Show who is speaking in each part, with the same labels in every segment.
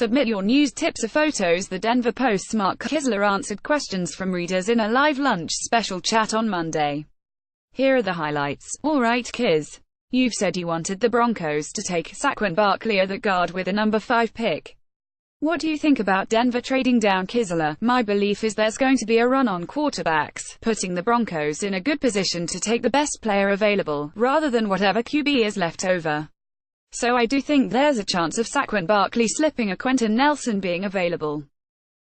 Speaker 1: Submit your news, tips or photos. The Denver Post's Mark Kiszler answered questions from readers in a live lunch special chat on Monday. Here are the highlights. Alright Kiz. You've said you wanted the Broncos to take Saquon Barkley, the guard with a number 5 pick. What do you think about Denver trading down? Kiszler: My belief is there's going to be a run on quarterbacks, putting the Broncos in a good position to take the best player available, rather than whatever QB is left over. So I do think there's a chance of Saquon Barkley slipping or Quentin Nelson being available.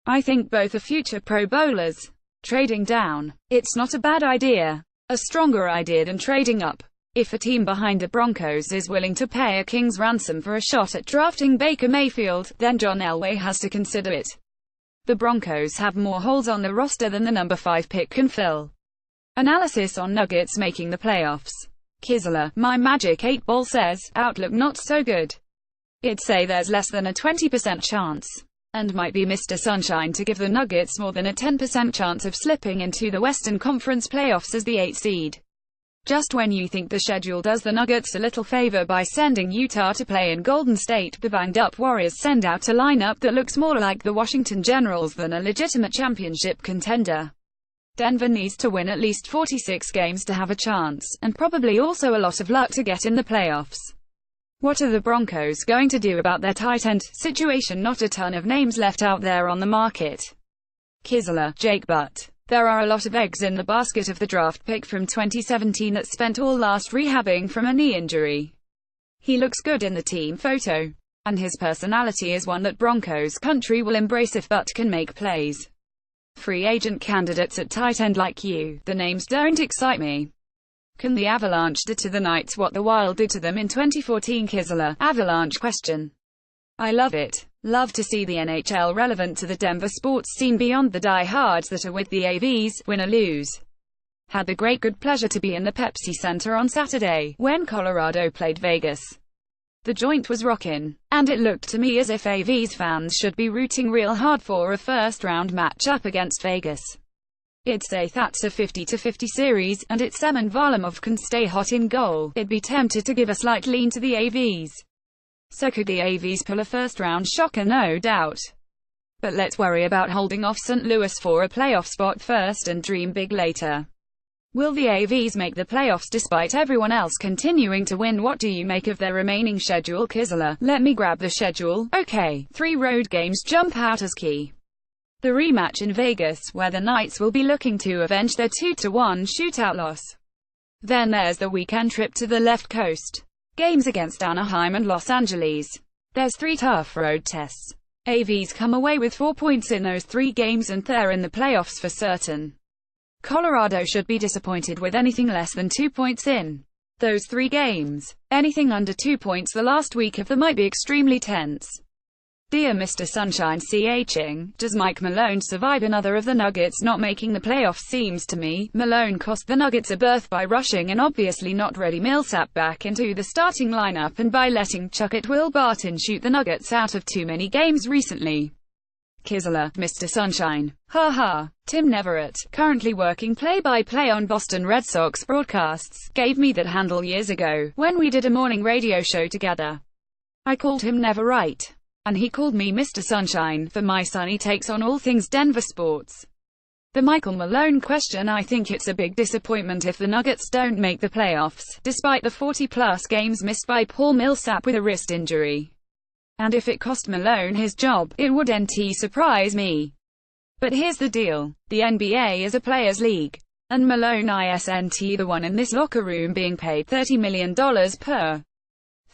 Speaker 1: I think both are future Pro Bowlers. Trading down. It's not a bad idea. A stronger idea than trading up. If a team behind the Broncos is willing to pay a king's ransom for a shot at drafting Baker Mayfield, then John Elway has to consider it. The Broncos have more holes on the roster than the number 5 pick can fill. Analysis on Nuggets making the playoffs. Kiszler: My Magic 8 Ball says, outlook not so good. I'd say there's less than a 20% chance, and might be Mr. Sunshine to give the Nuggets more than a 10% chance of slipping into the Western Conference playoffs as the 8th seed. Just when you think the schedule does the Nuggets a little favor by sending Utah to play in Golden State, the banged-up Warriors send out a lineup that looks more like the Washington Generals than a legitimate championship contender. Denver needs to win at least 46 games to have a chance, and probably also a lot of luck to get in the playoffs. What are the Broncos going to do about their tight end situation? Not a ton of names left out there on the market. Kiszler: Jake Butt. There are a lot of eggs in the basket of the draft pick from 2017 that spent all last rehabbing from a knee injury. He looks good in the team photo, and his personality is one that Broncos country will embrace if Butt can make plays. Free agent candidates at tight end like you, the names don't excite me. Can the Avalanche do to the Knights what the Wild did to them in 2014? Kiszler: Avalanche question. I love it. Love to see the NHL relevant to the Denver sports scene beyond the die-hards that are with the AVs, win or lose. Had the great good pleasure to be in the Pepsi Center on Saturday, when Colorado played Vegas. The joint was rockin', and it looked to me as if AVs fans should be rooting real hard for a first-round matchup against Vegas. I'd say that's a 50-50 series, and if Semyon Varlamov can stay hot in goal, I'd be tempted to give a slight lean to the AVs. So could the AVs pull a first-round shocker? No doubt. But let's worry about holding off St. Louis for a playoff spot first and dream big later. Will the AVs make the playoffs despite everyone else continuing to win? What do you make of their remaining schedule? Kiszler: Let me grab the schedule. Okay, 3 road games jump out as key. The rematch in Vegas, where the Knights will be looking to avenge their 2-1 shootout loss. Then there's the weekend trip to the left coast. Games against Anaheim and Los Angeles. There's 3 tough road tests. AVs come away with 4 points in those 3 games and they're in the playoffs for certain. Colorado should be disappointed with anything less than 2 points in those 3 games. Anything under 2 points the last week of them might be extremely tense. Dear Mr. Sunshine CHing, does Mike Malone survive another of the Nuggets not making the playoffs? Seems to me, Malone cost the Nuggets a berth by rushing an obviously not ready Millsap back into the starting lineup and by letting Will Barton shoot the Nuggets out of too many games recently. Kiszler: Mr. Sunshine. Haha. Tim Neverett, currently working play-by-play on Boston Red Sox broadcasts, gave me that handle years ago, when we did a morning radio show together. I called him Neverite, and he called me Mr. Sunshine, for my sunny takes on all things Denver sports. The Michael Malone question: I think it's a big disappointment if the Nuggets don't make the playoffs, despite the 40-plus games missed by Paul Millsap with a wrist injury. And if it cost Malone his job, it wouldn't surprise me. But here's the deal. The NBA is a players' league. And Malone isn't the one in this locker room being paid $30 million per.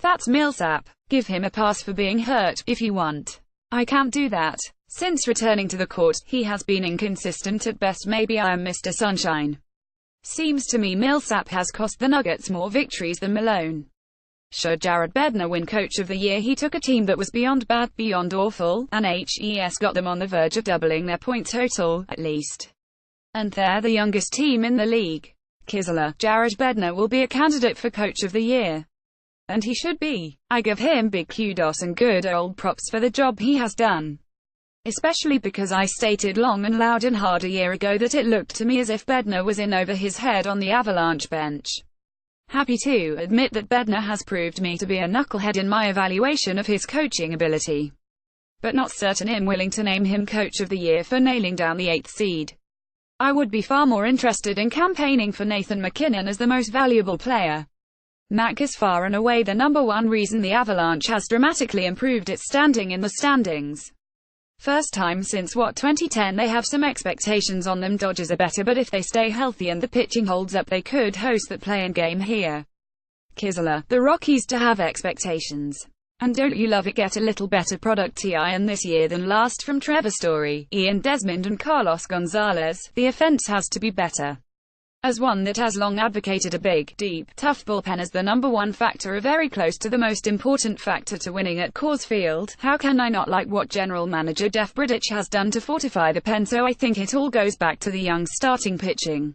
Speaker 1: That's Millsap. Give him a pass for being hurt, if you want. I can't do that. Since returning to the court, he has been inconsistent at best. Maybe I am Mr. Sunshine. Seems to me Millsap has cost the Nuggets more victories than Malone. Should Jared Bednar win Coach of the Year, he took a team that was beyond bad, beyond awful, and got them on the verge of doubling their point total, at least. And they're the youngest team in the league. Kiszler: Jared Bednar will be a candidate for Coach of the Year. And he should be. I give him big kudos and good old props for the job he has done. Especially because I stated long and loud and hard a year ago that it looked to me as if Bednar was in over his head on the Avalanche bench. Happy to admit that Bednar has proved me to be a knucklehead in my evaluation of his coaching ability. but not certain I'm willing to name him Coach of the Year for nailing down the 8th seed. I would be far more interested in campaigning for Nathan MacKinnon as the most valuable player. Mac is far and away the #1 reason the Avalanche has dramatically improved its standing in the standings. First time since 2010 they have some expectations on them. Dodgers are better, but if they stay healthy and the pitching holds up they could host that play-in game here. Kisler, the Rockies to have expectations. And don't you love it? Get a little better product TIN this year than last from Trevor Story, Ian Desmond and Carlos Gonzalez. The offense has to be better. As one that has long advocated a big, deep, tough bullpen as the #1 factor, very close to the most important factor to winning at Coors Field, how can I not like what General Manager Jeff Bridich has done to fortify the pen? So I think it all goes back to the young starting pitching.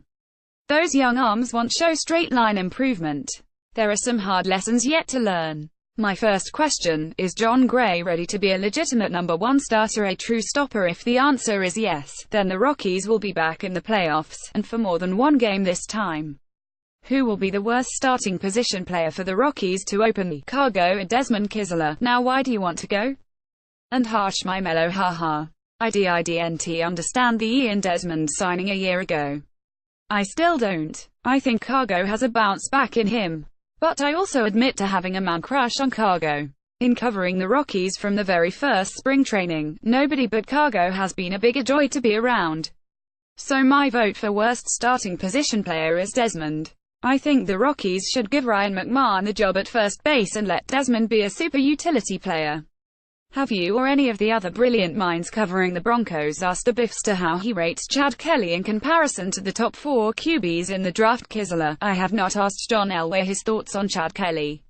Speaker 1: Those young arms won't show straight-line improvement. There are some hard lessons yet to learn. My first question, is John Gray ready to be a legitimate #1 starter, a true stopper? If the answer is yes, then the Rockies will be back in the playoffs, and for more than one game this time. Who will be the worst starting position player for the Rockies to open the Cargo? Desmond Kisler. Now why do you want to go? And harsh my mellow haha. I didn't understand the Ian Desmond signing a year ago. I still don't. I think Cargo has a bounce back in him. But I also admit to having a man crush on Cargo. In covering the Rockies from the very first spring training, nobody but Cargo has been a bigger joy to be around. So my vote for worst starting position player is Desmond. I think the Rockies should give Ryan McMahon the job at first base and let Desmond be a super utility player. Have you or any of the other brilliant minds covering the Broncos asked the Biffster how he rates Chad Kelly in comparison to the top 4 QBs in the draft? Kisler. I have not asked John Elway his thoughts on Chad Kelly,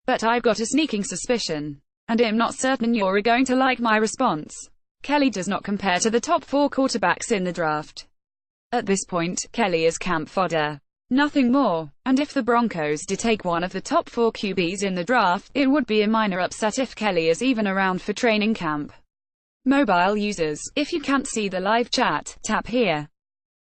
Speaker 1: but I've got a sneaking suspicion, and I'm not certain you're going to like my response. Kelly does not compare to the top 4 quarterbacks in the draft. At this point, Kelly is camp fodder. Nothing more. And if the Broncos did take one of the top 4 QBs in the draft, it would be a minor upset if Kelly is even around for training camp. Mobile users, if you can't see the live chat, tap here.